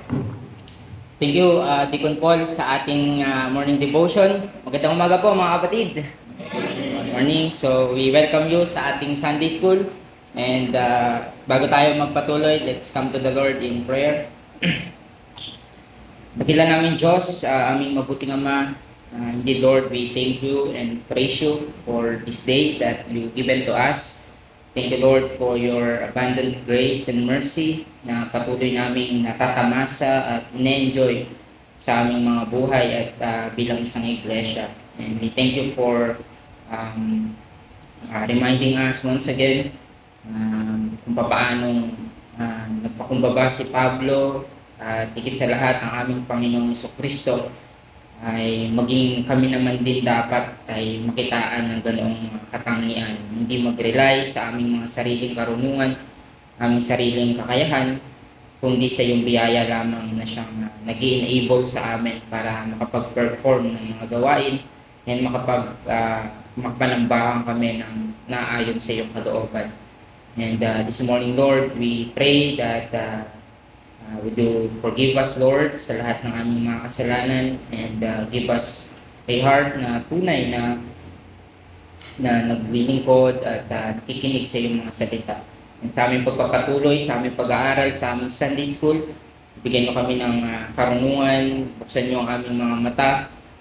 Thank you, Deacon Paul, sa ating morning devotion. Magandang umaga po mga kapatid. Morning. So, we welcome you sa ating Sunday School. And bago tayo magpatuloy, let's come to the Lord in prayer. Dakilan namin Diyos, aming mabuting Ama. Indeed, Lord, we thank you and praise you for this day that you given to us. Thank you, Lord, for your abundant grace and mercy na patuloy naming natatamasa at ine-enjoy sa aming mga buhay at bilang isang iglesia. And we thank you for reminding us once again kung paano nagpakumbaba si Pablo at higit sa lahat ang aming Panginoong Jesucristo ay maging kami naman din dapat ay makitaan ng ganoong katangian. Hindi mag-rely sa aming mga sariling karunungan, aming sariling kakayahan, kundi sa iyong biyaya lamang na siyang nag-i-enable sa amin para makapag-perform ng mga gawain and makapanambahan kami ng naayon sa iyong kalooban. And this morning, Lord, we pray that would you forgive us, Lord, sa lahat ng aming mga kasalanan and give us a heart na tunay na naglilingkod at nakikinig sa iyong mga salita. And sa aming pagpapatuloy, sa aming pag-aaral, sa aming Sunday School, bigyan niyo kami ng karunungan, buksan niyo ang aming mga mata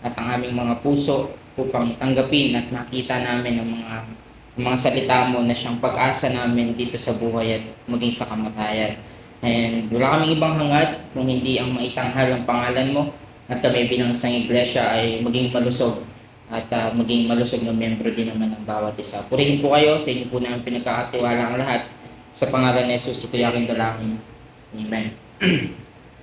at ang aming mga puso upang tanggapin at makita namin ang mga salita mo na siyang pag-asa namin dito sa buhay at maging sa kamatayan. And wala kaming ibang hangad kung hindi ang maitanghal ang pangalan mo at kami bilang isang iglesia ay maging malusog at maging malusog na miyembro din naman ng bawat isa. Purihin po kayo, sa inyo po namin pinagkakatiwala ang lahat. Sa pangalan ni Jesus, ito yaking dalangin. Amen.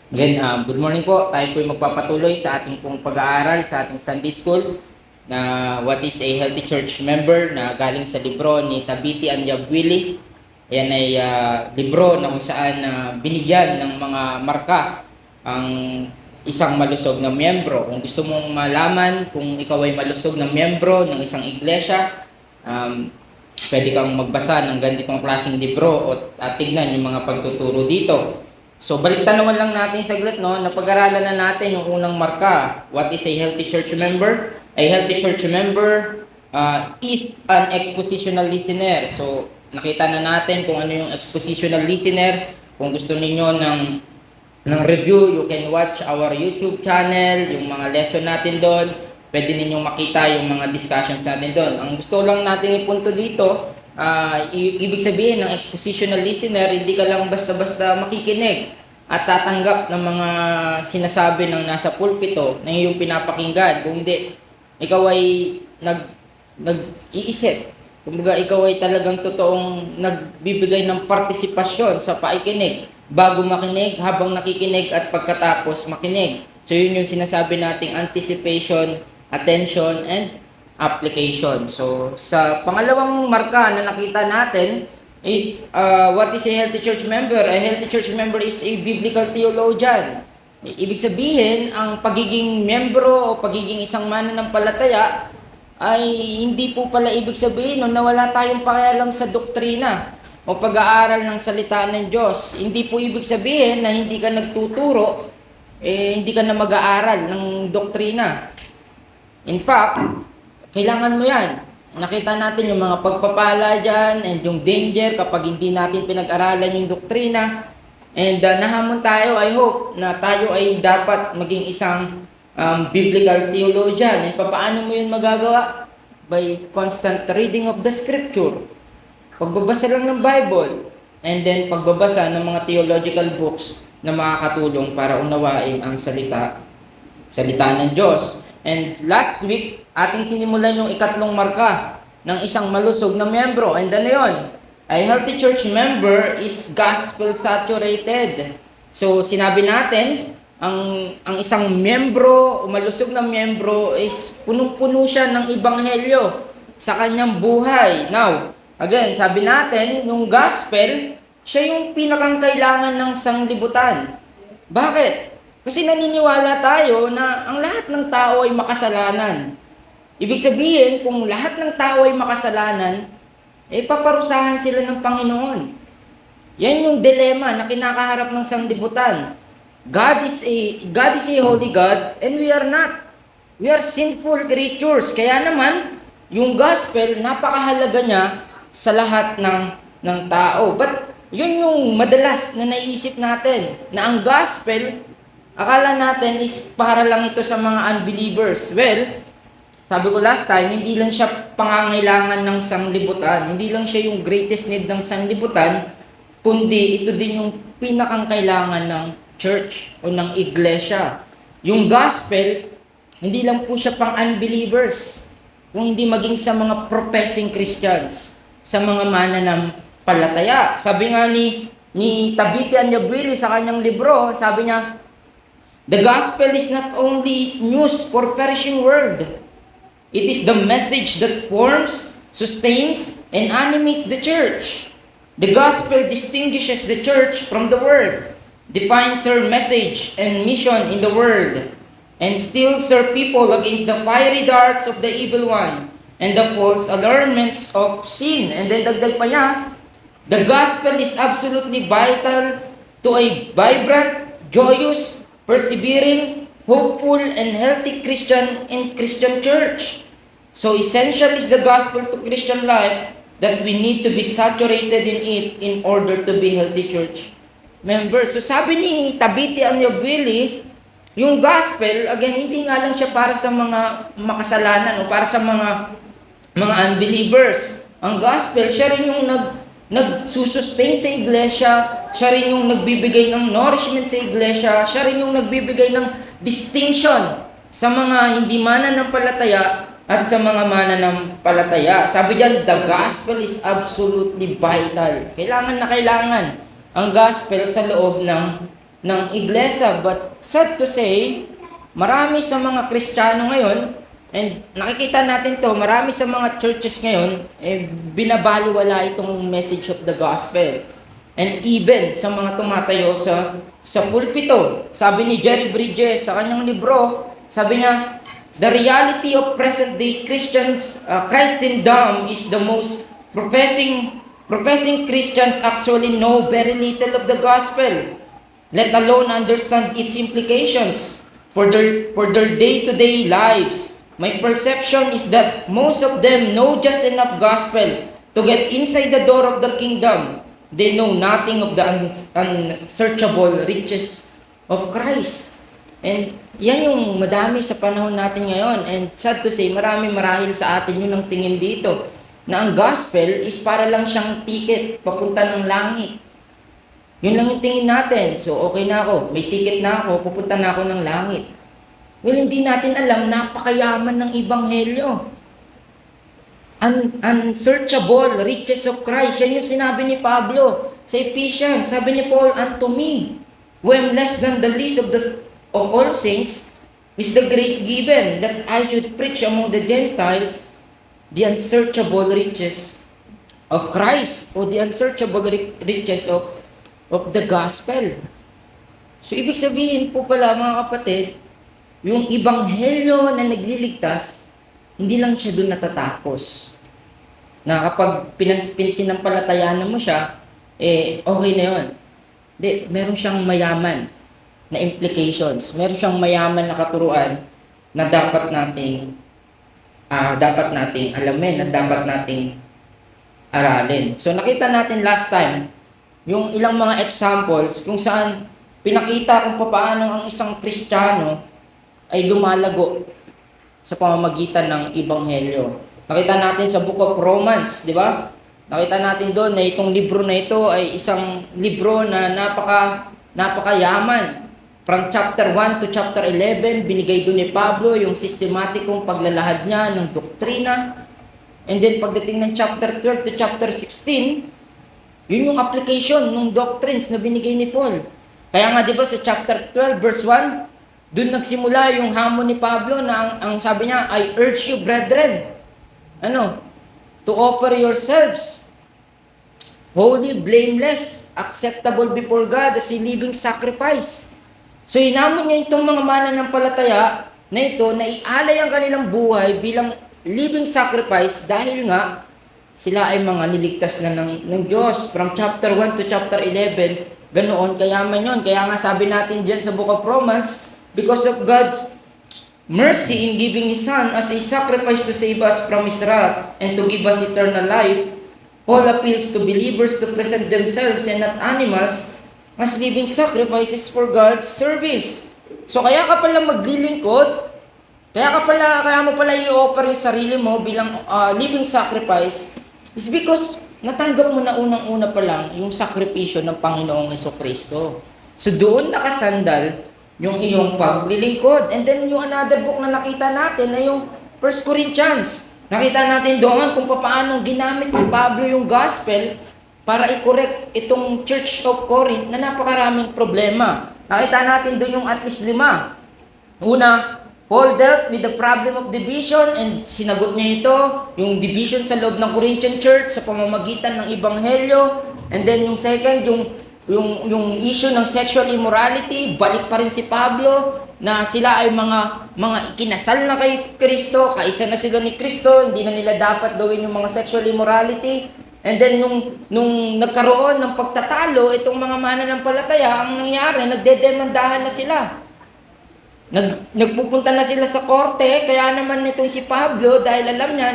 Again, good morning po. Tayo po magpapatuloy sa ating pong pag-aaral sa ating Sunday School na What is a Healthy Church Member na galing sa libro ni Thabiti Anyabwili. Yan ay libro na kung saan binigyan ng mga marka ang isang malusog na miyembro. Kung gusto mong malaman kung ikaw ay malusog na miyembro ng isang iglesia, pwede kang magbasa ng ganitong klaseng libro at tignan yung mga pagtuturo dito. So baliktanawan lang natin saglit, no? Napag-aralan na natin yung unang marka. What is a healthy church member? A healthy church member is an expositional listener. So nakita na natin kung ano yung expositional listener. Kung gusto niyo ng review, you can watch our YouTube channel, yung mga lesson natin doon. Pwede ninyong makita yung mga discussions natin doon. Ang gusto lang natin ipunto dito, ibig sabihin ng expositional listener, hindi ka lang basta-basta makikinig at tatanggap ng mga sinasabi ng nasa pulpito na iyong pinapakinggan. Kung hindi, ikaw ay nag-iisip. Kumbaga, ikaw ay talagang totoong nagbibigay ng partisipasyon sa paikinig bago makinig, habang nakikinig at pagkatapos makinig. So yun yung sinasabi nating anticipation, attention, and application. So sa pangalawang marka na nakita natin is what is a healthy church member? A healthy church member is a biblical theologian. Ibig sabihin, ang pagiging membro o pagiging isang mananampalataya ay hindi po pala ibig sabihin na wala tayong pakialam sa doktrina o pag-aaral ng salita ng Diyos. Hindi po ibig sabihin na hindi ka nagtuturo, hindi ka na mag-aaral ng doktrina. In fact, kailangan mo yan. Nakita natin yung mga pagpapala dyan and yung danger kapag hindi natin pinag-aralan yung doktrina. And nahamon tayo, I hope, na tayo ay dapat maging isang biblical theologian. And paano mo yun magagawa? By constant reading of the scripture. Pagbabasa lang ng Bible. And then pagbabasa ng mga theological books na makakatulong para unawain ang salita ng Diyos. And last week, ating sinimulan yung ikatlong marka ng isang malusog na miyembro. And ano yun? A healthy church member is gospel saturated. So sinabi natin, ang isang miyembro, malusog na miyembro is punong-puno siya ng ebanghelyo sa kanyang buhay. Now, again, sabi natin, yung gospel, siya yung pinakang kailangan ng sanglibutan. Bakit? Kasi naniniwala tayo na ang lahat ng tao ay makasalanan. Ibig sabihin, kung lahat ng tao ay makasalanan, paparusahan sila ng Panginoon. Yan yung dilema na kinakaharap ng sanglibutan. God is a holy God and we are not. We are sinful creatures. Kaya naman, yung gospel, napakahalaga niya sa lahat ng tao. But yun yung madalas na naiisip natin, na ang gospel, akala natin is para lang ito sa mga unbelievers. Well, sabi ko last time, hindi lang siya pangangailangan ng sanglibutan, hindi lang siya yung greatest need ng sanglibutan, kundi ito din yung pinakang kailangan ng church o ng iglesia. Yung gospel, hindi lang po siya pang unbelievers, kung hindi maging sa mga professing Christians, sa mga mananampalataya. Sabi nga ni Tabitha Anyabwili sa kanyang libro, sabi niya, the gospel is not only news for perishing world. It is the message that forms, sustains, and animates the church. The gospel distinguishes the church from the world, defines her message and mission in the world, and steels her people against the fiery darts of the evil one and the false allurements of sin. And then dagdag pa niya, the gospel is absolutely vital to a vibrant, joyous, persevering, hopeful, and healthy Christian and Christian church. So essential is the gospel to Christian life that we need to be saturated in it in order to be healthy church members. So sabi ni Tabitha Anyabwili, yung gospel, again, hindi nga lang siya para sa mga makasalanan o para sa mga unbelievers. Ang gospel, siya rin yung nagsusustain sa iglesia, siya rin yung nagbibigay ng nourishment sa iglesia, siya rin yung nagbibigay ng distinction sa mga hindi mananampalataya at sa mga mananampalataya. Sabi diyan, the gospel is absolutely vital. Kailangan na kailangan ang gospel sa loob ng iglesia. But sad to say, marami sa mga Kristiyano ngayon, and nakikita natin to, marami sa mga churches ngayon, binabaliwala itong message of the gospel. And even sa mga tumatayo sa pulpito, sabi ni Jerry Bridges sa kanyang libro, sabi niya, the reality of present-day Christendom is the most professing Christians actually know very little of the gospel, let alone understand its implications for their day-to-day lives. My perception is that most of them know just enough gospel to get inside the door of the kingdom. They know nothing of the unsearchable riches of Christ. And yan yung madami sa panahon natin ngayon. And sad to say, marahil sa atin yun ang tingin dito, na ang gospel is para lang siyang ticket papunta ng langit. Yun lang yung tingin natin. So okay na ako, may ticket na ako, pupunta na ako ng langit. Well, hindi natin alam, napakayaman ng ebanghelyo. Unsearchable riches of Christ. Yan yung sinabi ni Pablo sa Ephesians. Sabi ni Paul, unto me, who am less than the least of all saints, is the grace given that I should preach among the Gentiles the unsearchable riches of Christ, o the unsearchable riches of the gospel. So, ibig sabihin po pala mga kapatid, yung ebanghelyo na nagliligtas, hindi lang siya doon natatapos. Na kapag pinsinanampalatayanan mo siya, okay na yun. Hindi, meron siyang mayaman na implications. Meron siyang mayaman na katuruan na dapat nating alamin, na dapat nating aralin. So nakita natin last time yung ilang mga examples kung saan pinakita kung paano ang isang Kristiyano ay lumalago sa pamamagitan ng ebanghelyo. Nakita natin sa Book of Romans, di ba? Nakita natin doon na itong libro na ito ay isang libro na napakayaman. From chapter 1 to chapter 11, binigay doon ni Pablo yung sistematikong paglalahad niya ng doktrina. And then pagdating ng chapter 12 to chapter 16, yun yung application ng doctrines na binigay ni Paul. Kaya nga 'di ba sa chapter 12 verse 1, doon nagsimula yung hamon ni Pablo na ang sabi niya, I urge you brethren, to offer yourselves holy, blameless, acceptable before God as a living sacrifice. So hinamon niya itong mga mananampalataya na ito na ialay ang kanilang buhay bilang living sacrifice dahil nga sila ay mga niligtas na ng Diyos. From chapter 1 to chapter 11, ganoon kayaman yun. Kaya nga sabi natin dyan sa Book of Romans, because of God's mercy in giving His Son as a sacrifice to save us from His wrath and to give us eternal life, Paul appeals to believers to present themselves and not animals as living sacrifices for God's service. So kaya ka pala maglilingkod, kaya mo pala i-offer yung sarili mo bilang living sacrifice is because natanggap mo na unang-una pa lang yung sakripisyo ng Panginoong Jesucristo. So doon nakasandal yung iyong paglilingkod. And then yung another book na nakita natin ay yung 1 Corinthians. Nakita natin doon kung paano ginamit ni Pablo yung gospel para i-correct itong Church of Corinth na napakaraming problema. Nakita natin doon yung at least 5. Una, Paul dealt with the problem of division and sinagot niya ito, yung division sa loob ng Corinthian church sa pamamagitan ng ebanghelyo. And then yung second, yung issue ng sexual immorality, balik pa rin si Pablo na sila ay mga ikinasal na kay Kristo, kaisa na sila ni Kristo, hindi na nila dapat gawin yung mga sexual immorality. And then nung nagkaroon ng pagtatalo, itong mga mananampalataya, ang nangyari, nagdedemandahan na sila. Nagpupunta na sila sa korte, kaya naman itong si Pablo, dahil alam niya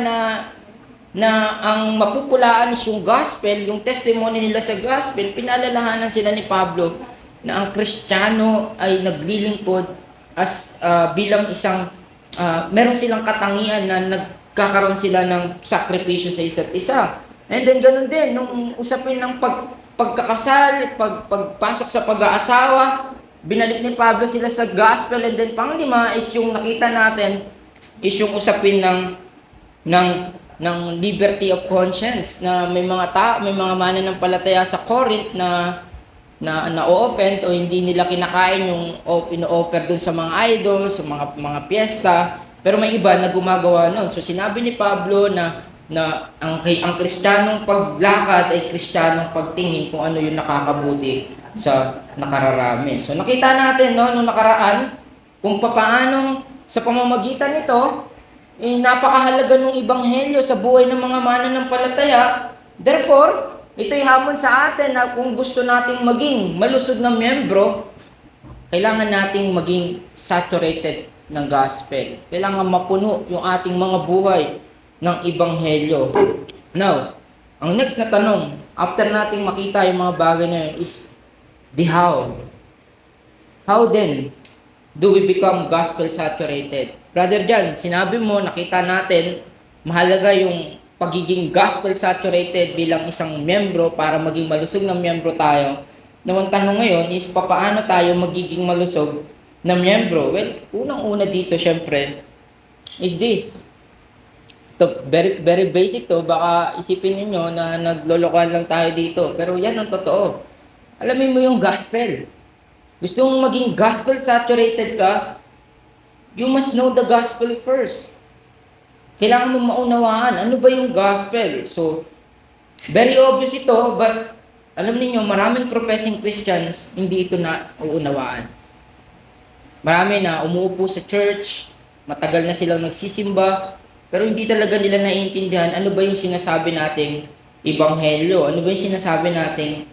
na ang mapupulaan is yung gospel, yung testimony nila sa gospel, pinalalahanan sila ni Pablo na ang Kristiyano ay naglilingkod as bilang isang, meron silang katangian na nagkakaroon sila ng sakripisyo sa isa't isa. And then ganun din, nung usapin ng pagkakasal, pagpasok sa pag-aasawa, binalik ni Pablo sila sa gospel. And then panglima is yung nakita natin is yung usapin ng liberty of conscience, na may mga mananampalataya sa Corinth na na-offend o hindi nila kinakain yung ino-offer dun sa mga idol, sa mga piyesta, pero may iba na gumagawa nun. So sinabi ni Pablo na ang Kristiyanong paglakad ay Kristiyanong pagtingin kung ano yung nakakabuti sa nakararami. So nakita natin nung nakaraan kung papaanong sa pamamagitan nito napakahalaga ng ebanghelyo sa buhay ng mga mananampalataya. Therefore, ito'y hamon sa atin na kung gusto nating maging malusog na miyembro, kailangan nating maging saturated ng gospel. Kailangan mapuno yung ating mga buhay ng ebanghelyo. Now, ang next na tanong, after nating makita yung mga bagay na yun, is the how. How then do we become gospel saturated? Brother Jan, sinabi mo, nakita natin, mahalaga yung pagiging gospel saturated bilang isang miyembro para maging malusog na miyembro tayo. Ang tanong ngayon is, paano tayo magiging malusog na miyembro? Well, unang-una dito, syempre, is this. To, very, very basic to, baka isipin niyo na naglolokohan lang tayo dito. Pero yan ang totoo. Alamin mo yung gospel. Gusto mong maging gospel saturated ka, you must know the gospel first. Kailangan mo maunawaan, ano ba yung gospel? So, very obvious ito, but alam niyo maraming professing Christians, hindi ito na uunawaan. Marami na umuupo sa church, matagal na silang nagsisimba, pero hindi talaga nila naiintindihan ano ba yung sinasabi nating ebanghelyo, ano ba yung sinasabi nating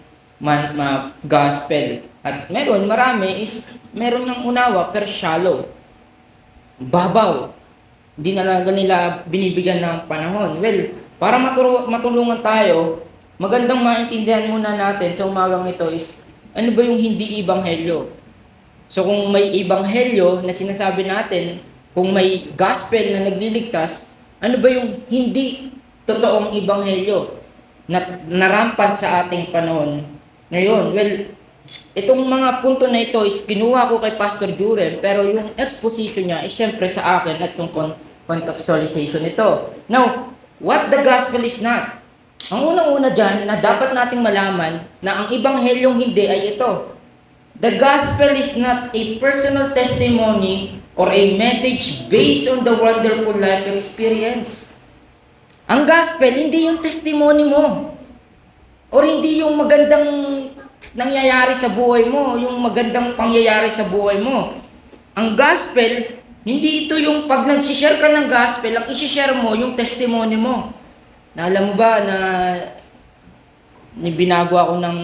gospel. At marami meron ng unawa pero shallow. Babaw. Hindi na talaga nila binibigyan ng panahon. Well, para matulungan tayo, magandang maintindihan muna natin sa umagang ito is ano ba yung hindi ebanghelyo. So kung may ebanghelyo na sinasabi natin, kung may gospel na nagliligtas, ano ba yung hindi totoong ebanghelyo na narampant sa ating panahon ngayon? Well, itong mga punto na ito is kinuha ko kay Pastor Jurel, pero yung exposition niya is syempre sa akin at yung contextualization ito. Now, what the gospel is not? Ang unang-una dyan na dapat nating malaman na ang ebanghelyong hindi ay ito. The gospel is not a personal testimony or a message based on the wonderful life experience. Ang gospel, hindi yung testimony mo. Or hindi yung magandang nangyayari sa buhay mo, yung magandang pangyayari sa buhay mo. Ang gospel, hindi ito yung pag nag-share ka ng gospel, ang isi-share mo yung testimony mo. Na alam mo ba na binago ako ng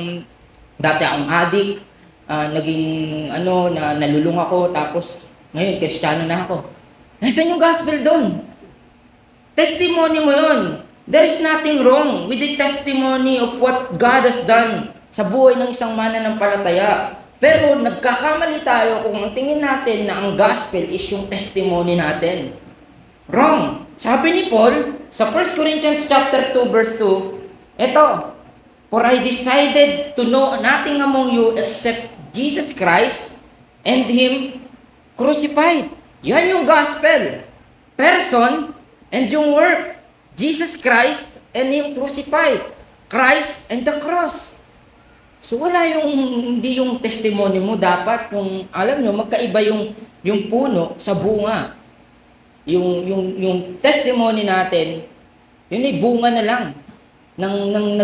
Dati akong addict, naging na nalulung ako, tapos ngayon Kristiyano na ako. Nasaan yung gospel doon? Testimony mo yun. There is nothing wrong with the testimony of what God has done sa buhay ng isang mananampalataya. Pero nagkakamali tayo kung ang tingin natin na ang gospel is yung testimony natin. Wrong. Sabi ni Paul sa 1 Corinthians chapter 2 verse 2, eto, for I decided to know nothing among you except Jesus Christ and Him crucified. Yan yung gospel. Person and yung work. Jesus Christ and Him crucified. Christ and the cross. So wala hindi yung testimony mo. Dapat yung, alam nyo, magkaiba yung puno sa bunga. Yung testimony natin, yun ay bunga na lang ng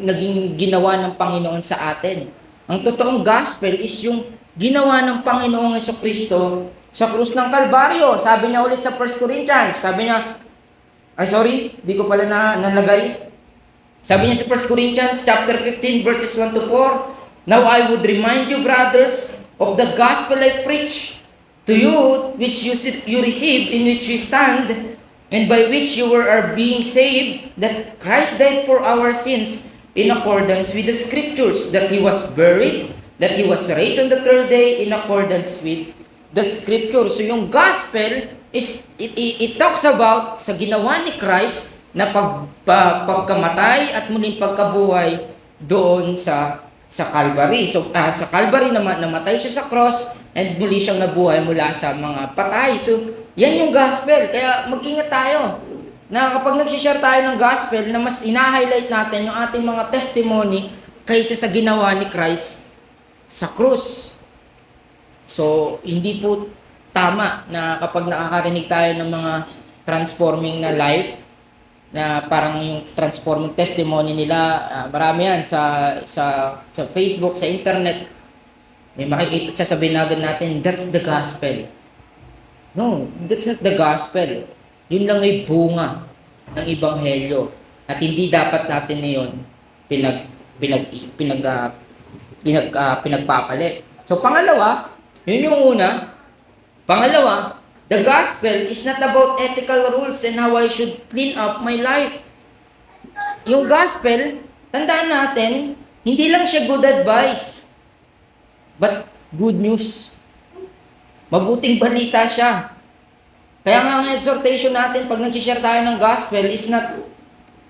naging ginawa ng Panginoon sa atin. Ang totoong gospel is yung ginawa ng Panginoong Jesucristo sa krus ng Kalbaryo. Sabi niya ulit sa 1 Corinthians, sabi niya, di ko pala nalagay. Sabi niya sa 1 Corinthians chapter 15 verses 1 to 4, now I would remind you, brothers, of the gospel I preach to you, which you receive, in which you stand, and by which you are being saved, that Christ died for our sins in accordance with the scriptures, that He was buried, that He was raised on the third day in accordance with the scriptures. So yung gospel is it talks about sa ginawa ni Christ na pagkamatay at muling pagkabuhay doon sa Calvary. So sa Calvary namatay siya sa cross and muli siyang nabuhay mula sa mga patay. So yan yung gospel. Kaya mag-ingat tayo na kapag nag-share tayo ng gospel na mas ina-highlight natin yung ating mga testimony kaysa sa ginawa ni Christ sa krus. So hindi po tama na kapag nakakarinig tayo ng mga transforming na life, na parang yung transforming testimony nila, marami yan sa Facebook, sa internet, may makikita, sasabihin agad natin, that's the gospel. No, that's not the gospel. Yun lang ay bunga ng ebanghelyo. At hindi dapat natin ngayon pinagpapalit. So pangalawa, yun yung una. Pangalawa, the gospel is not about ethical rules and how I should clean up my life. Yung gospel, tandaan natin, hindi lang siya good advice, but good news. Mabuting balita siya. Kaya nga ang exhortation natin pag nag-share tayo ng gospel is not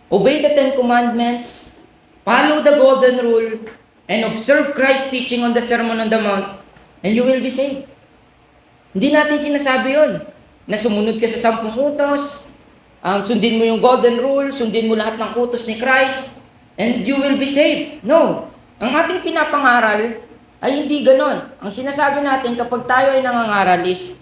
obey the 10 commandments, follow the golden rule, and observe Christ's teaching on the Sermon on the Mount, and you will be saved. Hindi natin sinasabi yun, na sumunod ka sa 10 utos, sundin mo yung golden rule, sundin mo lahat ng utos ni Christ, and you will be saved. No. Ang ating pinapangaral ay hindi ganon. Ang sinasabi natin kapag tayo ay nangangaral is,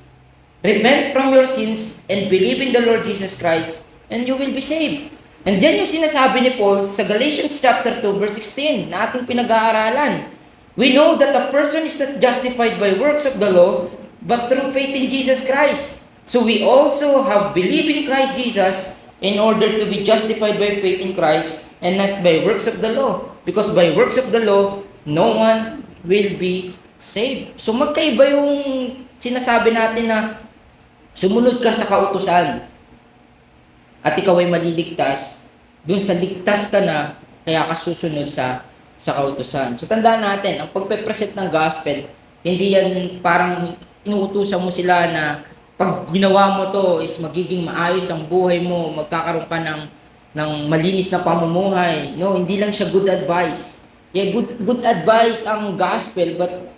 repent from your sins and believe in the Lord Jesus Christ, and you will be saved. And yan yung sinasabi ni Paul sa Galatians chapter 2 verse 16 na ating pinag-aaralan. We know that a person is not justified by works of the law, but through faith in Jesus Christ. So we also have believed in Christ Jesus in order to be justified by faith in Christ and not by works of the law. Because by works of the law, no one will be saved. So magkaiba yung sinasabi natin na sumunod ka sa kautusan at ikaw ay maliligtas, dun sa ligtas ka na, kaya ka susunod sa kautusan. So tandaan natin, ang pagpe-present ng gospel, hindi yan parang inuutusan mo sila na pag ginawa mo to is magiging maayos ang buhay mo, magkakaroon ka ng malinis na pamumuhay. No, hindi lang siya good advice. Yeah, good advice ang gospel, but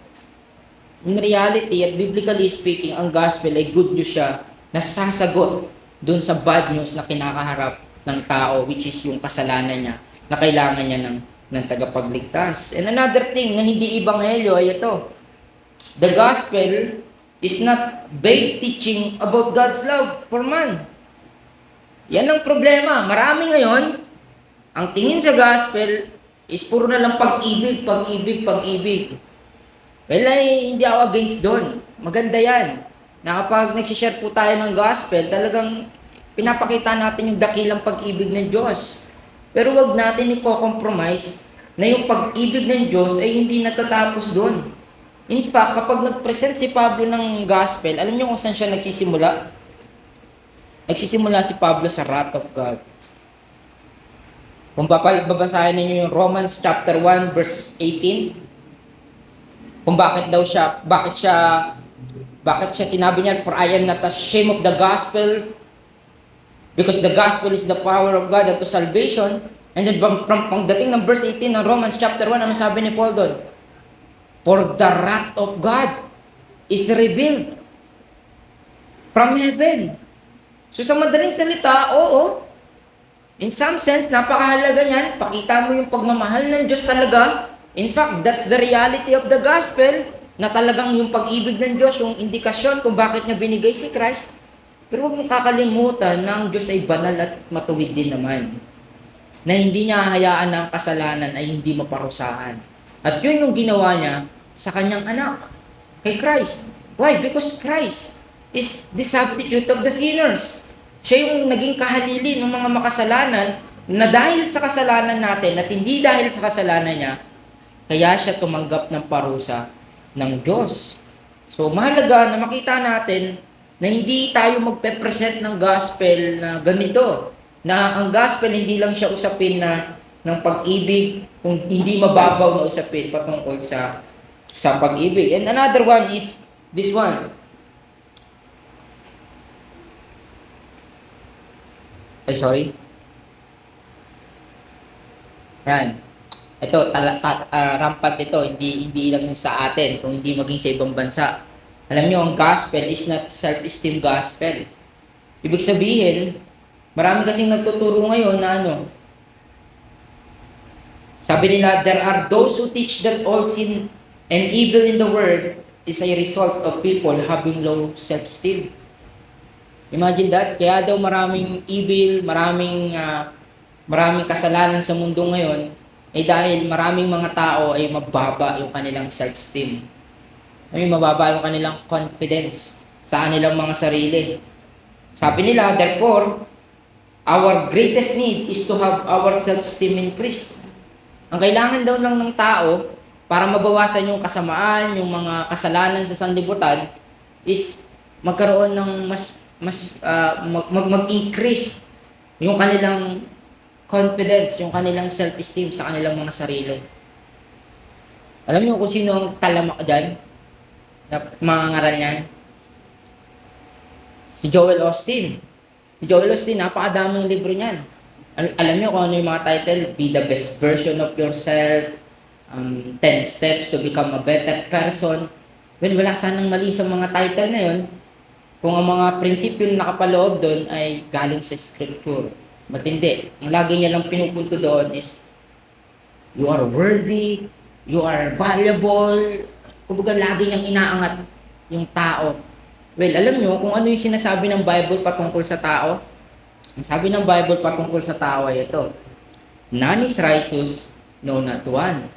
in reality at biblically speaking, ang gospel ay good news siya na sasagot dun sa bad news na kinakaharap ng tao, which is yung kasalanan niya, na kailangan niya ng tagapagligtas. And another thing na hindi ebanghelyo ay ito. The gospel is not vague teaching about God's love for man. Yan ang problema. Marami ngayon, ang tingin sa gospel is puro na lang pag-ibig. Well, hindi ako against doon. Maganda yan. Na kapag nagsishare po tayo ng gospel, talagang pinapakita natin yung dakilang pag-ibig ng Diyos. Pero wag natin i-compromise na yung pag-ibig ng Diyos ay hindi natatapos doon. In fact, kapag nag-present si Pablo ng gospel, alam niyo kung saan siya nagsisimula? Nagsisimula si Pablo sa wrath of God. Kung babasahin niyo yung Romans chapter 1 verse 18, kung bakit siya sinabi niya, for I am not ashamed of the gospel, because the gospel is the power of God unto salvation. And then pagdating ng verse 18 ng Romans chapter 1, ano sabi ni Paul doon? For the wrath of God is revealed from heaven. So sa madaling salita, oo, in some sense, napakahalaga niyan. Pakita mo yung pagmamahal ng Diyos talaga. In fact, that's the reality of the gospel, na talagang yung pag-ibig ng Diyos, yung indikasyon kung bakit niya binigay si Christ. Pero huwag mong kakalimutan na ang Diyos ay banal at matuwid din naman. Na hindi niya hahayaan na ang kasalanan ay hindi maparusahan. At yun yung ginawa niya sa kanyang anak, kay Christ. Why? Because Christ is the substitute of the sinners. Siya yung naging kahalili ng mga makasalanan na dahil sa kasalanan natin at hindi dahil sa kasalanan niya, kaya siya tumanggap ng parusa ng Diyos. So, mahalaga na makita natin na hindi tayo magpe-present ng gospel na ganito. Na ang gospel hindi lang siya usapin na ng pag-ibig, kung hindi mababaw na usapin patungkol sa pag-ibig. And another one is this one. Ay, sorry. Yan. Ito, rampant ito, hindi lang sa atin, kung hindi maging sa ibang bansa. Alam niyo, ang gospel is not self-esteem gospel. Ibig sabihin, marami kasing nagtuturo ngayon na sabi nila, there are those who teach that all sin and evil in the world is a result of people having low self-esteem. Imagine that. Kaya daw maraming evil, maraming kasalanan sa mundo ngayon ay dahil maraming mga tao ay mababa yung kanilang self-esteem. Ay mababa yung kanilang confidence sa kanilang mga sarili. Sabi nila, therefore, our greatest need is to have our self-esteem increased. Ang kailangan daw lang ng tao para mabawasan yung kasamaan, yung mga kasalanan sa sanlibutan is magkaroon ng mag-increase yung kanilang confidence, yung kanilang self-esteem sa kanilang mga sarili. Alam niyo kung sino ang talamak dyan? Na mangangaral niyan? Si Joel Osteen. Si Joel Osteen, napakadaming libro niyan. Alam niyo kung ano yung mga title? Be the best version of yourself, 10 steps to become a better person. Well, wala sanang mali sa mga title na yun kung ang mga prinsipyo na nakapaloob doon ay galing sa scripture. Matindi. Ang lagi niya lang pinupunto doon is, you are worthy, you are valuable. Kumbaga lagi niyang inaangat yung tao. Well, alam niyo kung ano yung sinasabi ng Bible patungkol sa tao? Ang sabi ng Bible patungkol sa tao ay ito, none is righteous, no not one.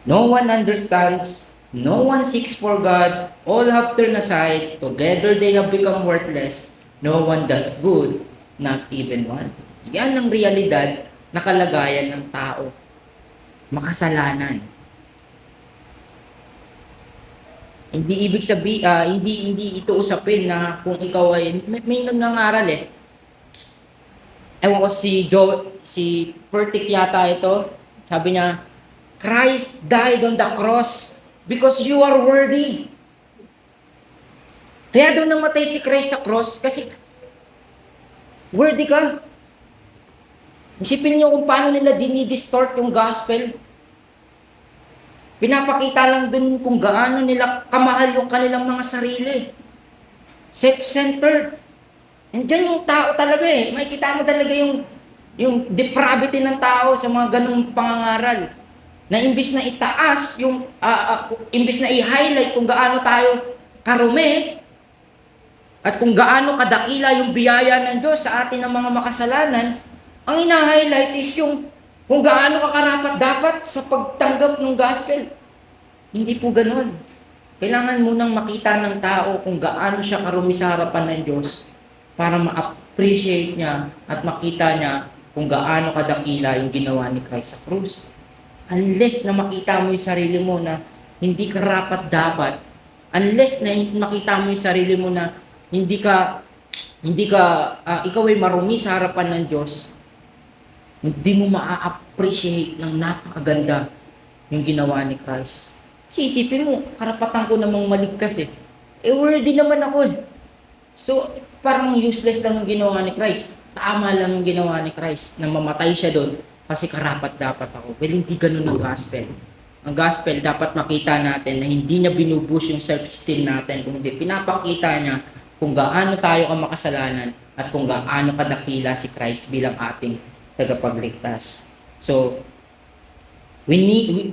No one understands, no one seeks for God, all have turned aside, together they have become worthless, no one does good, not even one. Yan ang realidad na kalagayan ng tao. Makasalanan. Hindi ibig sabihin, hindi ito usapin na kung ikaw ay, may nagngangaral eh. Ewan ko si Pertic yata ito, sabi niya, Christ died on the cross because you are worthy. Kaya doon namatay si Christ sa cross kasi worthy ka. Isipin niyo kung paano nila dinidistort yung gospel. Pinapakita lang dun kung gaano nila kamahal yung kanilang mga sarili. Self-centered. And dyan yung tao talaga eh. Makikita mo talaga yung depravity ng tao sa mga ganung pangangaral. Na imbis na itaas, imbis na i-highlight kung gaano tayo karumi, at kung gaano kadakila yung biyaya ng Diyos sa atin ng mga makasalanan, ang ina-highlight is yung kung gaano ka karapat dapat sa pagtanggap ng gospel. Hindi po ganoon. Kailangan munang makita ng tao kung gaano siya karumi sa harapan ng Diyos para ma-appreciate niya at makita niya kung gaano kadakila yung ginawa ni Christ sa krus. Unless na makita mo yung sarili mo na hindi ka rapat-dapat, unless na makita mo yung sarili mo na ikaw ay marumi sa harapan ng Diyos, hindi mo ma-appreciate ng napakaganda yung ginawa ni Christ. Kasi isipin mo, karapatan ko namang maligtas eh. Worthy naman ako eh. So, parang useless lang yung ginawa ni Christ. Tama lang yung ginawa ni Christ na mamatay siya doon kasi karapat-dapat ako. Well, hindi ganun ang gospel. Ang gospel, dapat makita natin na hindi niya binubush yung self-esteem natin, kundi pinapakita niya kung gaano tayo makasalanan at kung gaano kadakila si Christ bilang ating tagapagligtas. So,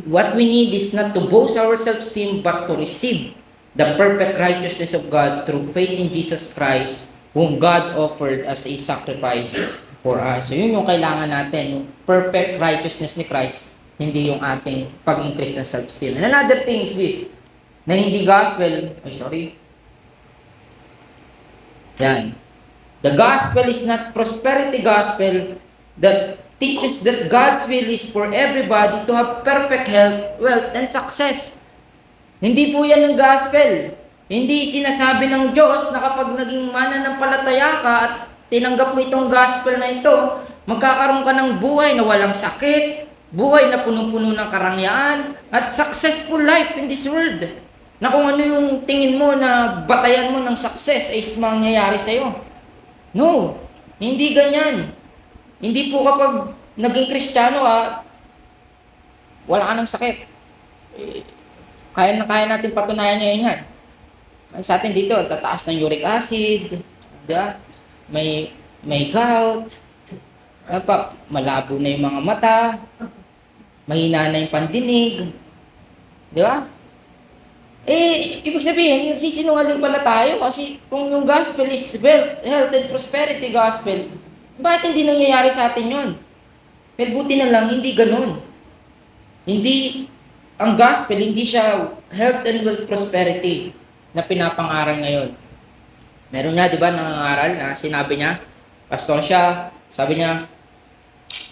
what we need is not to boast our self-esteem but to receive the perfect righteousness of God through faith in Jesus Christ, whom God offered as a sacrifice for us. So, yun yung kailangan natin, yung perfect righteousness ni Christ, hindi yung ating pag-increase na self-esteem. And another thing is this, na hindi gospel, yan. The gospel is not prosperity gospel that teaches that God's will is for everybody to have perfect health, wealth, and success. Hindi po yan ang gospel. Hindi sinasabi ng Diyos na kapag naging mananampalataya ka at tinanggap mo itong gospel na ito, magkakaroon ka ng buhay na walang sakit, buhay na punong-puno ng karangyaan, at successful life in this world. Na kung ano yung tingin mo na batayan mo ng success ay mangyayari sa'yo. No, hindi ganyan. Hindi po kapag naging Kristiyano ka, wala ka ng sakit. Kaya natin patunayan ngayon yan. Sa atin dito, tataas ng uric acid, diba? May gout, malabo na yung mga mata, mahina na yung pandinig, di ba? Ibig sabihin, nagsisinungaling pala tayo kasi kung yung gospel is health and prosperity gospel, bakit hindi nangyayari sa atin yun? Pero buti na lang, hindi ganun. Ang gospel, hindi siya health and wealth prosperity na pinapangaral ngayon. Meron nga, di ba, nangangaral na sinabi niya, pastor siya, sabi niya,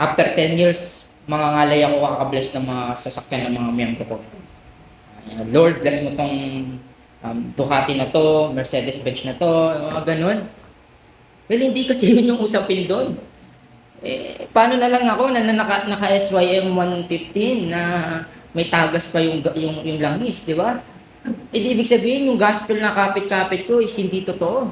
after 10 years, mangangalay ako kakabless ng mga sasakyan ng mga miyembro ko. Lord, bless mo tong Ducati na to, Mercedes-Benz na to, mga ganun. Well, hindi kasi yun yung usapin doon. Paano na lang ako na naka-SYM 115 na may tagas pa yung langis, di ba? Di ibig sabihin, yung gospel na kapit-kapit ko is hindi totoo.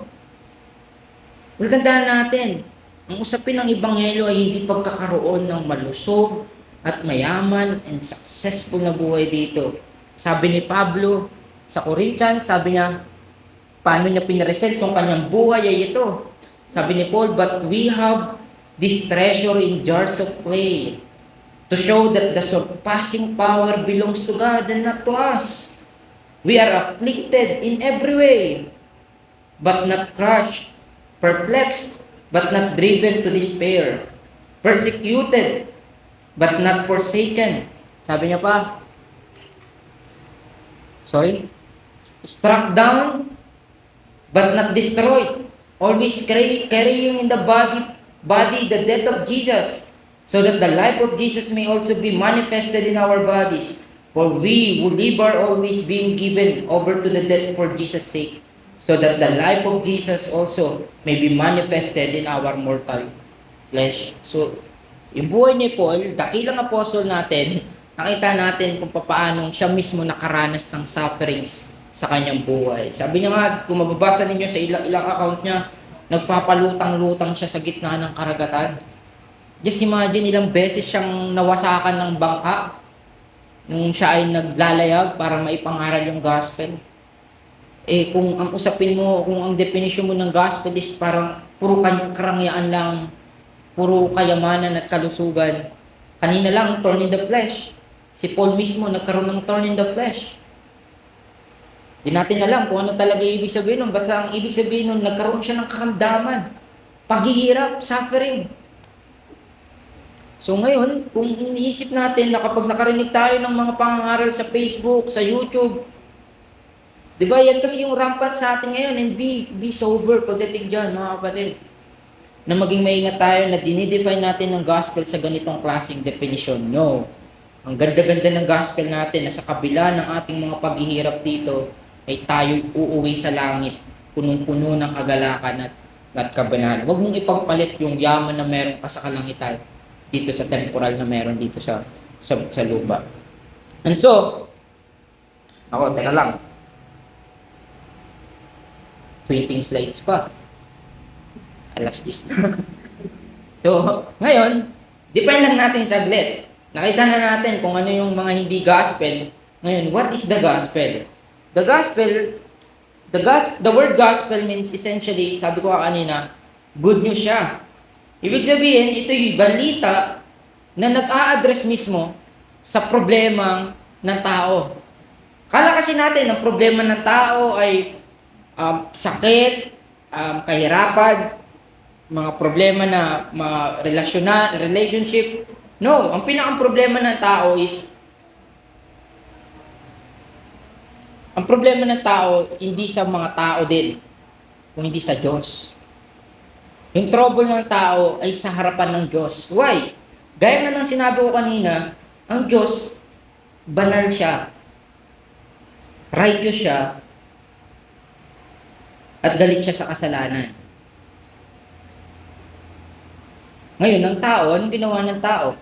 Magandaan natin. Ang usapin ng Ebanghelyo ay hindi pagkakaroon ng malusog at mayaman and successful na buhay dito. Sabi ni Pablo sa Corinthians, sabi niya, paano niya pinaresent kung kanyang buhay ay ito? Sabi ni Paul, but we have this treasure in jars of clay to show that the surpassing power belongs to God and not to us. We are afflicted in every way, but not crushed, perplexed, but not driven to despair, persecuted, but not forsaken. Sabi niya pa, struck down, but not destroyed, always carrying in the body the death of Jesus, so that the life of Jesus may also be manifested in our bodies. For we who live are always being given over to the death for Jesus' sake, so that the life of Jesus also may be manifested in our mortal flesh. So, yung buhay ni Paul, dakilang apostol natin, nakita natin kung paano siya mismo nakaranas ng sufferings sa kanyang buhay. Sabi niya nga, kung mababasa ninyo sa ilang account niya, nagpapalutang-lutang siya sa gitna ng karagatan. Just imagine ilang beses siyang nawasakan ng bangka nung siya ay naglalayag para maipangaral yung gospel. Kung ang usapin mo, kung ang definition mo ng gospel is parang puro karangyaan lang, puro kayamanan at kalusugan, kanina lang, thorn in the flesh. Si Paul mismo nagkaroon ng thorn in the flesh. Di natin alam kung ano talaga ibig sabihin nun. Basta ang ibig sabihin nun, nagkaroon siya ng karamdaman, paghihirap, suffering. So ngayon, kung iniisip natin na kapag nakarinig tayo ng mga pangangaral sa Facebook, sa YouTube, di ba yan kasi yung rampant sa atin ngayon, and be sober pagdating dyan, mga kapatid. na maging maingat tayo na dinidefine natin ng gospel sa ganitong klaseng definition. No. Ang ganda-ganda ng gospel natin na sa kabila ng ating mga paghihirap dito ay tayo'y uuwi sa langit, punong-puno ng kagalakan at kabanalan. Huwag mong ipagpalit yung yaman na meron ka sa kalangitan dito sa temporal na meron dito sa lupa. And so, ako, teka lang. Tweeting slides pa. Alas 10 na. So, ngayon, depend lang natin saglit. Nakita na natin kung ano yung mga hindi gospel. Ngayon, what is the gospel? The word gospel means essentially, sabi ko kanina, good news siya. Ibig sabihin, ito yung balita na nag-a-address mismo sa problema ng tao. Kala kasi natin, ang problema ng tao ay sakit, kahirapan, mga problema na relationship. No, ang pinakang problema ng tao is ang problema ng tao hindi sa mga tao din, kung hindi sa Diyos. Yung trouble ng tao ay sa harapan ng Diyos. Why? Gaya nga ng sinabi ko kanina, ang Diyos, banal siya, righteous siya, at galit siya sa kasalanan. Ngayon, ang tao, anong ginawa ng tao?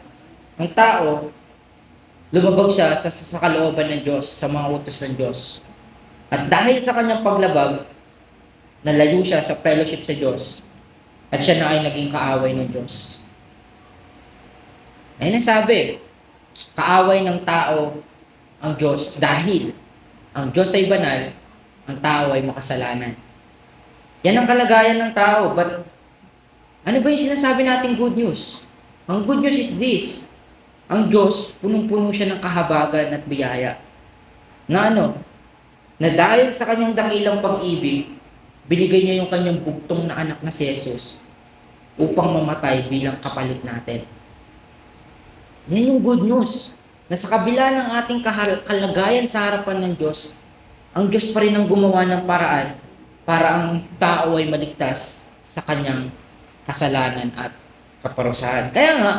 Ang tao, lumabag siya sa kalooban ng Diyos, sa mga utos ng Diyos. At dahil sa kanyang paglabag, nalayo siya sa fellowship sa Diyos. At siya na ay naging kaaway ng Diyos. Ay nasabi, kaaway ng tao ang Diyos dahil ang Diyos ay banal, ang tao ay makasalanan. Yan ang kalagayan ng tao. But ano ba yung sinasabi nating good news? Ang good news is this. Ang Diyos, punong-puno siya ng kahabagan at biyaya. Na dahil sa kanyang dakilang pag-ibig, binigay niya yung kanyang bugtong na anak na si Jesus upang mamatay bilang kapalit natin. Yan yung good news. Na sa kabila ng ating kalagayan sa harapan ng Diyos, ang Diyos pa rin ang gumawa ng paraan para ang tao ay maligtas sa kanyang kasalanan at kaparusahan. Kaya nga,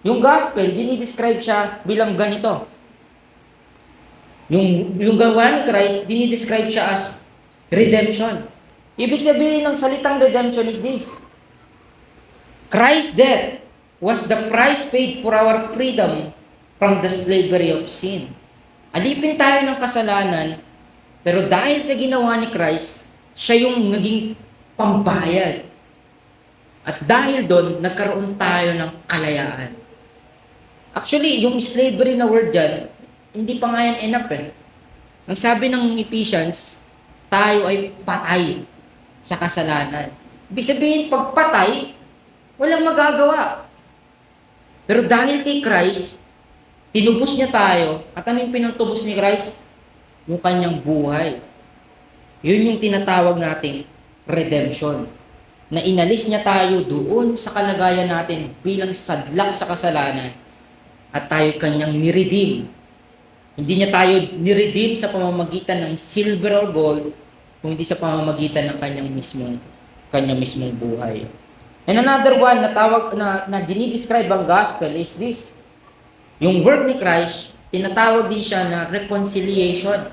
yung gospel, dinidescribe siya bilang ganito. Yung gawa ni Christ, dinidescribe siya as redemption. Ibig sabihin ng salitang redemption is this. Christ's death was the price paid for our freedom from the slavery of sin. Alipin tayo ng kasalanan, pero dahil sa ginawa ni Christ, siya yung naging pambayad. At dahil doon, nagkaroon tayo ng kalayaan. Actually, yung slavery na word dyan, hindi pa nga yan enough eh. Ang sabi ng Ephesians, tayo ay patay sa kasalanan. Ibig sabihin, pag patay, walang magagawa. Pero dahil kay Christ, tinubos niya tayo. At ano yung pinagtubos ni Christ? Yung kanyang buhay. Yun yung tinatawag nating redemption. Na inalis niya tayo doon sa kalagayan natin bilang sadlak sa kasalanan at tayo kanyang niredeem. Hindi niya tayo niredeem sa pamamagitan ng silver or gold, kundi sa pamamagitan ng kanyang mismong buhay. And another one na dinidescribe ang gospel is this. Yung work ni Christ, tinatawag din siya na reconciliation.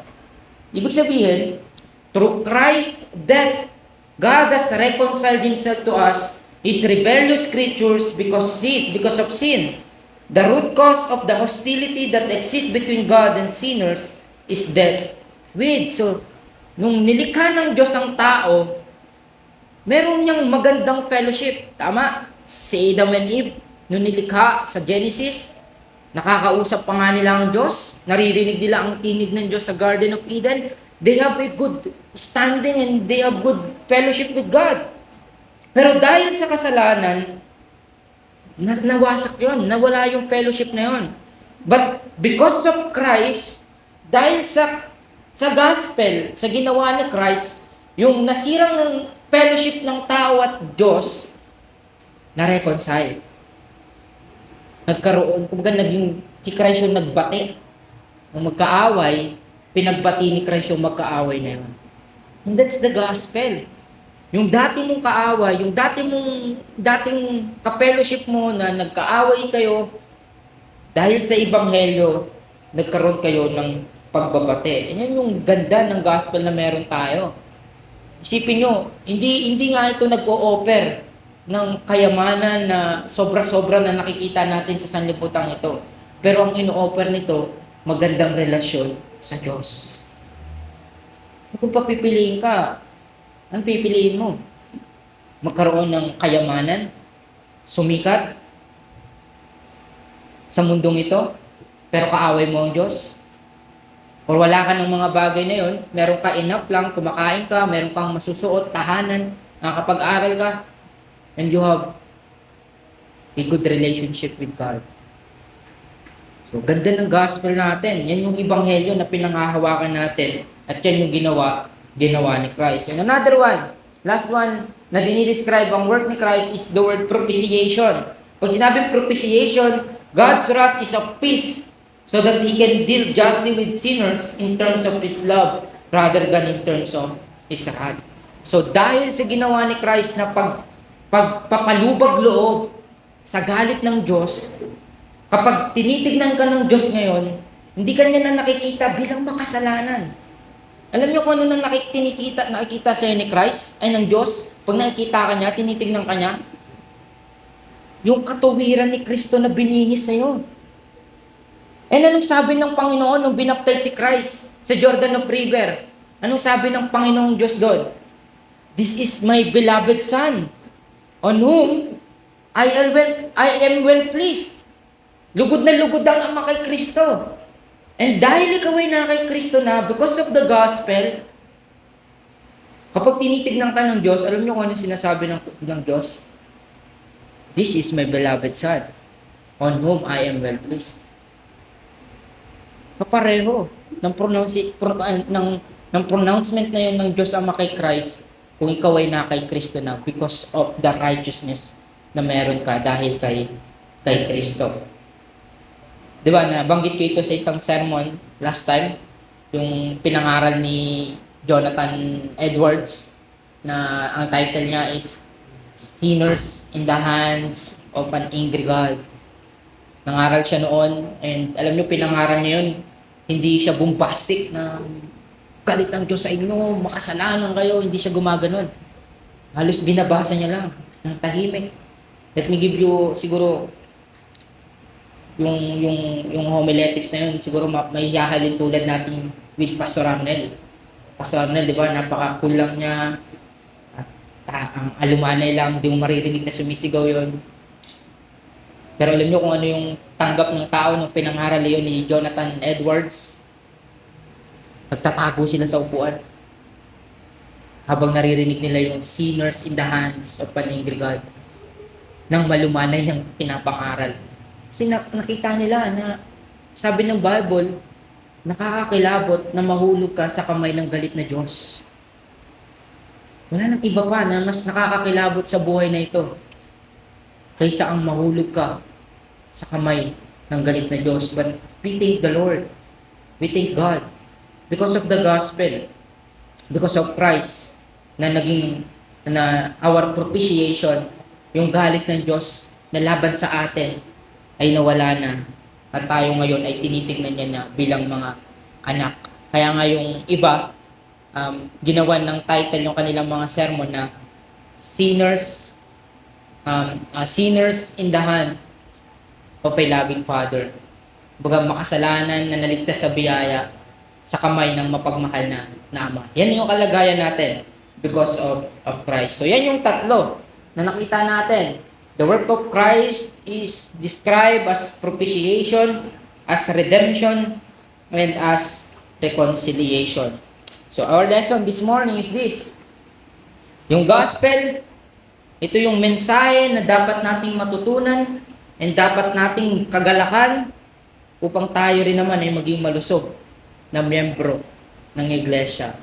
Ibig sabihin, through Christ's death, God has reconciled Himself to us, His rebellious creatures because of sin. The root cause of the hostility that exists between God and sinners is death. So, nung nilikha ng Diyos ang tao, meron niyang magandang fellowship. Tama? Si Adam and Eve, nung nilikha sa Genesis, nakakausap pa nga nila ang Diyos, naririnig nila ang tinig ng Diyos sa Garden of Eden. They have a good standing and they have good fellowship with God. Pero dahil sa kasalanan, nawasak yon, nawala yung fellowship na yon. But because of Christ, dahil sa gospel, sa ginawa ni Christ, yung nasirang ng fellowship ng tao at Diyos, na-reconcile. Nagkaroon, kumbaga naging si Christ yung nagbati. Nung magkaaway, pinagbati ni Christ yung magkaaway na yun. And that's the gospel. Yung dati mong kaaway, yung dating ka-fellowship mo na nagkaaway kayo, dahil sa Ebanghelyo, nagkaroon kayo ng pagbabate. Yan yung ganda ng gospel na meron tayo. Isipin nyo, hindi nga ito nag-o-offer ng kayamanan na sobra-sobra na nakikita natin sa sanlibutan ito. Pero ang ino-offer nito, magandang relasyon sa Diyos. Kung papipiliin ka, anong pipiliin mo? Magkaroon ng kayamanan? Sumikat? Sa mundong ito? Pero kaaway mo ang Diyos? Or wala ka ng mga bagay na yun, meron ka enough lang, kumakain ka, meron kang masusuot, tahanan, nakakapag-aral ka, and you have a good relationship with God. So, ganda ng gospel natin. Yan yung ebanghelyo na pinanghahawakan natin. At yan yung ginawa ni Christ. And another one, last one, na dinidescribe ang work ni Christ is the word propitiation. Pag sinabing propitiation, God's wrath is a peace so that He can deal justly with sinners in terms of His love rather than in terms of His wrath. So dahil sa ginawa ni Christ na pagpapalubag loob sa galit ng Diyos, kapag tinitignan ka ng Diyos ngayon, hindi ka niya na nakikita bilang makasalanan. Alam niyo kung ano nang nakikita sa'yo ni Christ, ay ng Diyos? Pag nakikita ka niya, tinitignan ka niya, yung katuwiran ni Kristo na binihis sa'yo. And anong sabi ng Panginoon nung binaptize si Christ sa Jordan of River? Anong sabi ng Panginoong Diyos doon? This is my beloved Son, on whom I am well pleased. Lugod na lugod ang Ama kay Kristo. And dahil ikaw ay na kay Kristo na, because of the gospel, kapag tinitignan ka ng Diyos, alam niyo kung anong sinasabi ng Diyos? This is my beloved Son, on whom I am well pleased. Kapareho ng pronouncement na yun ng Diyos Ama kay Christ, kung ikaw ay na kay Kristo na because of the righteousness na meron ka dahil kay Kristo. Diba, nabanggit ko ito sa isang sermon last time, yung pinangaral ni Jonathan Edwards na ang title niya is Sinners in the Hands of an Angry God. Nangaral siya noon, and alam niyo, pinangaral niya yun, hindi siya bombastic na galit ng Diyos sa inyo, makasalanan kayo, hindi siya gumaganon. Halos binabasa niya lang ng tahimik. Let me give you siguro yung homiletics na yun, siguro may hahalin tulad natin with Pastor Arnel. Pastor Arnel, di ba, napaka-cool lang niya. Ang alumanay lang, di mo maririnig na sumisigaw yun. Pero alam niyo kung ano yung tanggap ng tao nung pinangaral yun ni Jonathan Edwards? Nagtatago sila sa upuan. Habang naririnig nila yung sinners in the hands of an angry God. Nang malumanay ng pinapangaral. Kasi nakita nila na sabi ng Bible, nakakakilabot na mahulog ka sa kamay ng galit na Diyos. Wala nang iba pa na mas nakakakilabot sa buhay na ito kaysa ang mahulog ka sa kamay ng galit na Diyos. But we thank the Lord. We thank God. Because of the gospel, because of Christ, na our propitiation, yung galit ng Diyos na laban sa atin, ay nawala na. At tayo ngayon ay tinitignan niya na bilang mga anak. Kaya nga yung iba, ginawan ng title yung kanilang mga sermon na sinners in the hand of a loving Father. Baga makasalanan na naligtas sa biyaya sa kamay ng mapagmahal na Ama. Yan yung kalagayan natin because of Christ. So yan yung tatlo na nakita natin. The work of Christ is described as propitiation, as redemption, and as reconciliation. So our lesson this morning is this. Yung gospel, ito yung mensahe na dapat nating matutunan and dapat nating kagalakan upang tayo rin naman ay maging malusog na miyembro ng iglesia.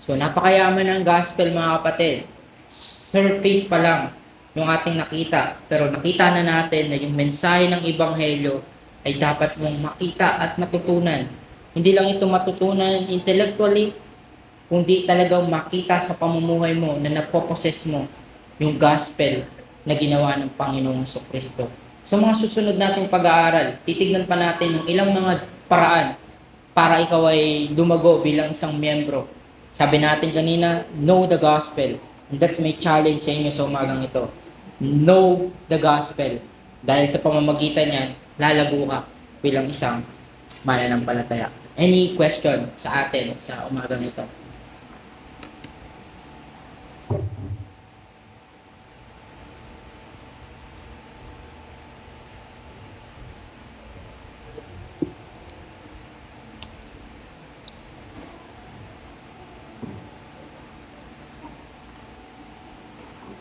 So napakayaman ng gospel, mga kapatid. Surface pa lang yung ating nakita. Pero nakita na natin na yung mensahe ng ebanghelyo ay dapat mong makita at matutunan. Hindi lang ito matutunan intellectually, kundi talagang makita sa pamumuhay mo na napoposes mo yung gospel na ginawa ng Panginoong Kristo. Sa mga susunod nating pag-aaral, titignan pa natin yung ilang mga paraan para ikaw ay lumago bilang isang miyembro. Sabi natin kanina, know the gospel. And that's my challenge sa inyo sa umagang ito. Know the gospel. Dahil sa pamamagitan niyan, lalago ka bilang isang mananampalataya. Any question sa atin sa umagang ito?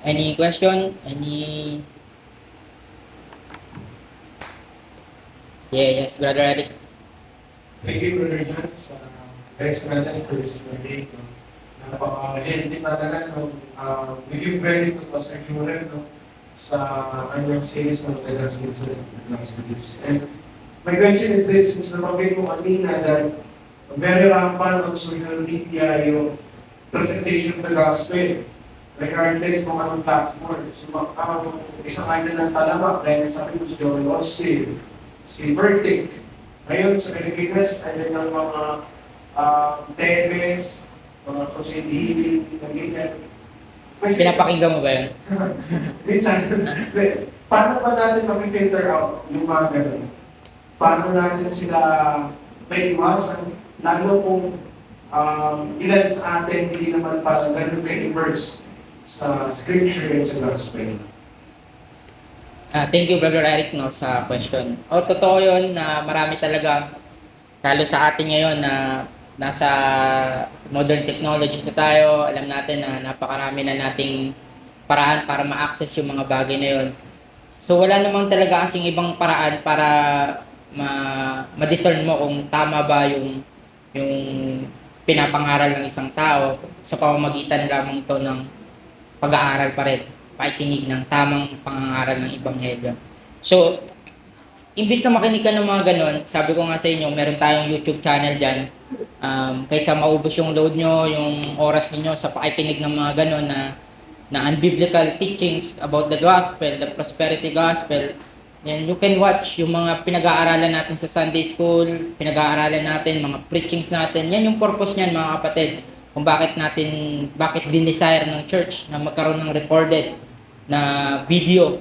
Any question? Yes, Brother Eric. Thank you, Brother John, sa restaurant for this today. Napaka-healthy talaga, no? We give credit to Pastor Juren, no? Sa kanyang series ng Legas Gospels. And my question is this, since nabanggit ko kanina that very rampant on social media yung presentation of the gospel, regardless kung anong platform. So, isang kanya ng talamak, dahil sabi ko si Joel Austin, si Vertic. Ngayon sa Pilipinas, ano ng mga TVs, mga proceeding, ganyan. Pinapakinggan mo ba yun? Minsan, paano ba natin ma-filter out yung mga ganun? Paano natin sila may iwasan? Lalo kung ilan sa atin hindi naman parang ganun ka-immerse sa scripture and sa gospel. Thank you, Brother Eric, no, sa question. Totoo yun na marami talaga, lalo sa atin ngayon na nasa modern technologies na tayo, alam natin na napakarami na nating paraan para ma-access yung mga bagay na yun. So wala namang talaga kasing ibang paraan para ma-discern mo kung tama ba yung pinapangaral ng isang tao sa pamamagitan lamang to ng pag-aaral pa rin, pakikinig ng tamang pangangaral ng Ebanghelyo. So, imbis na makinig ka ng mga ganon, sabi ko nga sa inyo, meron tayong YouTube channel dyan. Kaysa maubos yung load nyo, yung oras niyo sa pakikinig ng mga ganon na unbiblical teachings about the gospel, the prosperity gospel, then you can watch yung mga pinag-aaralan natin sa Sunday School, pinag-aaralan natin, mga preachings natin. Yan yung purpose niyan, mga kapatid. Kung bakit din-desire ng church na magkaroon ng recorded na video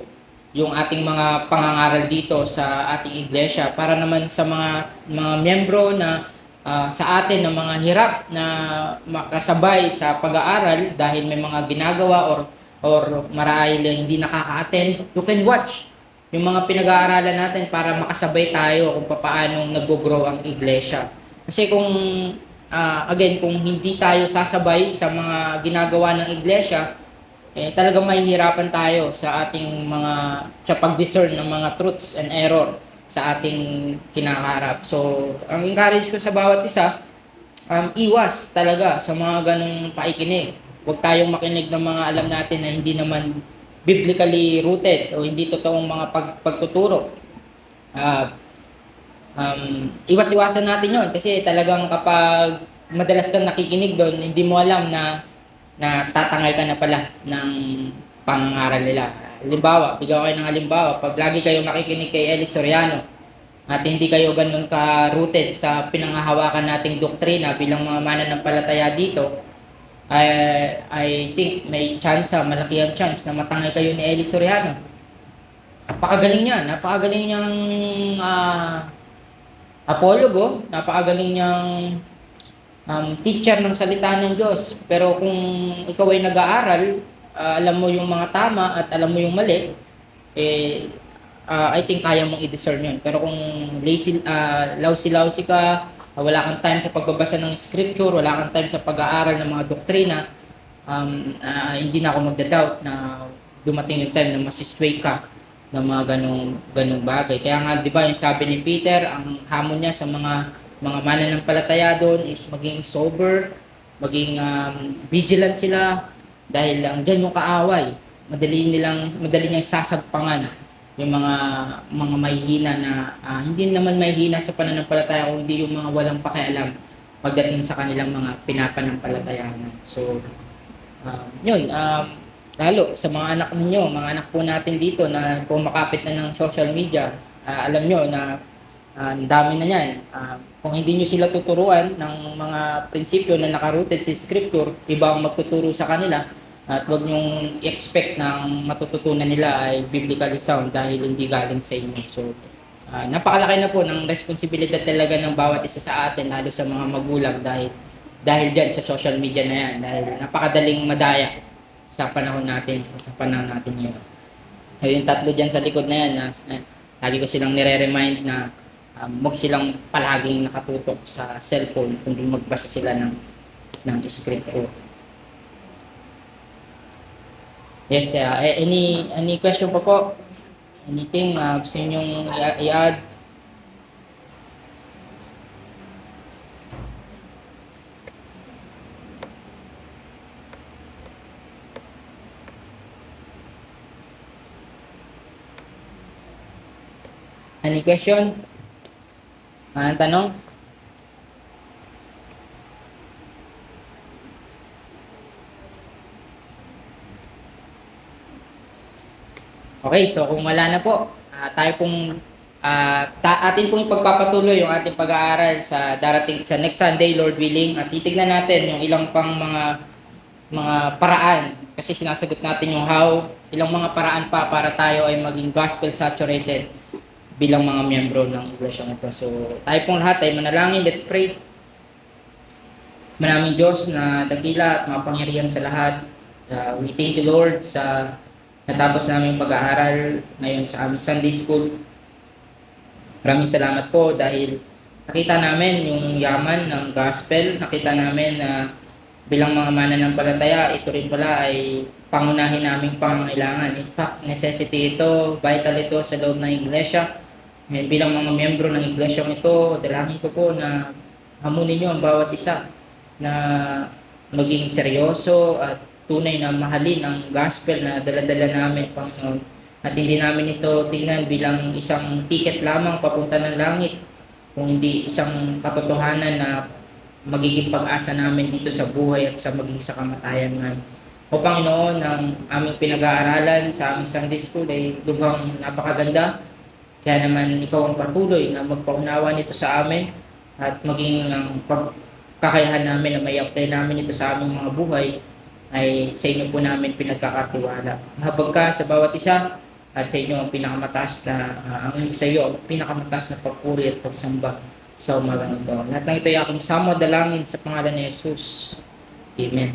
yung ating mga pangangaral dito sa ating iglesia para naman sa mga miyembro na sa atin ng mga hirap na makasabay sa pag-aaral dahil may mga ginagawa or marahil hindi nakaka-attend, you can watch yung mga pinag-aaralan natin para makasabay tayo kung paano nag-grow ang iglesia. Kasi kung kung hindi tayo sasabay sa mga ginagawa ng iglesia, talagang mahihirapan tayo sa ating sa pag-discern ng mga truths and error sa ating kinakaharap. So, ang encourage ko sa bawat isa, iwas talaga sa mga ganong paikinig. Huwag tayong makinig ng mga alam natin na hindi naman biblically rooted o hindi totoong mga pagtuturo. Iwas-iwasan natin yon kasi talagang kapag madalas kang nakikinig doon, hindi mo alam na tatangay ka na pala ng pangangaral nila. Halimbawa, bigyan kayo ng halimbawa, pag lagi kayong nakikinig kay Eli Soriano at hindi kayo ganun ka-rooted sa pinanghahawakan nating doktrina bilang mga mananampalataya dito, I think may malaki ang chance na matangay kayo ni Eli Soriano. Napakagaling niya, napakagaling niyang apologo, napakagaling niyang teacher ng salita ng Diyos. Pero kung ikaw ay nag-aaral, alam mo yung mga tama at alam mo yung mali, I think kaya mong i-discern yun. Pero kung lousy ka, wala kang time sa pagbabasa ng scripture, wala kang time sa pag-aaral ng mga doktrina, hindi na ako magda-doubt na dumating yung time na masisway ka ng mga ganong bagay. Kaya nga, di ba, yung sabi ni Peter, ang hamon niya sa mga mananampalataya doon is maging sober, maging vigilant sila, dahil lang dyan yung kaaway. Madali niyang sasagpangan yung mga mahihina na hindi naman mahihina sa pananampalataya, kundi yung mga walang pakialam pagdating sa kanilang mga pinapanampalatayanan. So, lalo sa mga anak ninyo, mga anak po natin dito na kumakapit na ng social media, alam nyo na ang dami na yan. Kung hindi nyo sila tuturuan ng mga prinsipyo na nakarooted sa scripture, iba ang magtuturo sa kanila at huwag nyong expect na ang matututunan nila ay biblically sound dahil hindi galing sa inyo. So, napakalaki na po ng responsibilidad talaga ng bawat isa sa atin, lalo sa mga magulang dahil dyan sa social media na yan, dahil napakadaling madaya sa panahon natin, yun. Yung tatlo dyan sa likod na yan, lagi ko silang nire-remind na huwag silang palaging nakatutok sa cellphone, kundi magbasa sila ng scripture. Yes, any question pa po? Anything gusto ninyong i-add? Any question? Tanong? Okay, so kung wala na po, tayo pong atin pong ipagpapatuloy yung ating pag-aaral sa darating sa next Sunday, Lord willing, at titignan natin yung ilang pang mga paraan kasi sinasagot natin yung how, ilang mga paraan pa para tayo ay maging gospel saturated bilang mga miyembro ng iglesia nito. So, tayo pong lahat ay manalangin. Let's pray. Maraming Diyos na dakila at mapangyarihan sa lahat. We thank you, Lord, sa natapos namin pag-aaral ngayon sa aming Sunday School. Maraming salamat po dahil nakita namin yung yaman ng gospel. Nakita namin na bilang mga mananampalataya, ito rin pala ay pangunahin naming pangangailangan. In fact, necessity ito, vital ito sa loob ng iglesia. Bilang mga miyembro ng iglesyang ito, dalangin ko po na hamunin nyo ang bawat isa na maging seryoso at tunay na mahalin ang gospel na daladala namin, Panginoon. At hindi namin ito tingnan bilang isang ticket lamang papunta ng langit, kung hindi isang katotohanan na magiging pag-asa namin dito sa buhay at sa maging sa kamatayan namin. O Panginoon, ang aming pinag-aaralan sa aming Sunday School ay lubhang napakaganda. Kaya naman ikaw ang patuloy na magpaunawa nito sa amin at maging ang pagkakayahan namin na may apply namin ito sa aming mga buhay ay sa inyo po namin pinagkakatiwala. Mahabag ka sa bawat isa at sa inyo ang pinakamataas na sa iyo ang pinakamataas na papuri at pagsamba sa umagang ito. Lahat ng ito ay aking samo dalangin sa pangalan ni Jesus. Amen.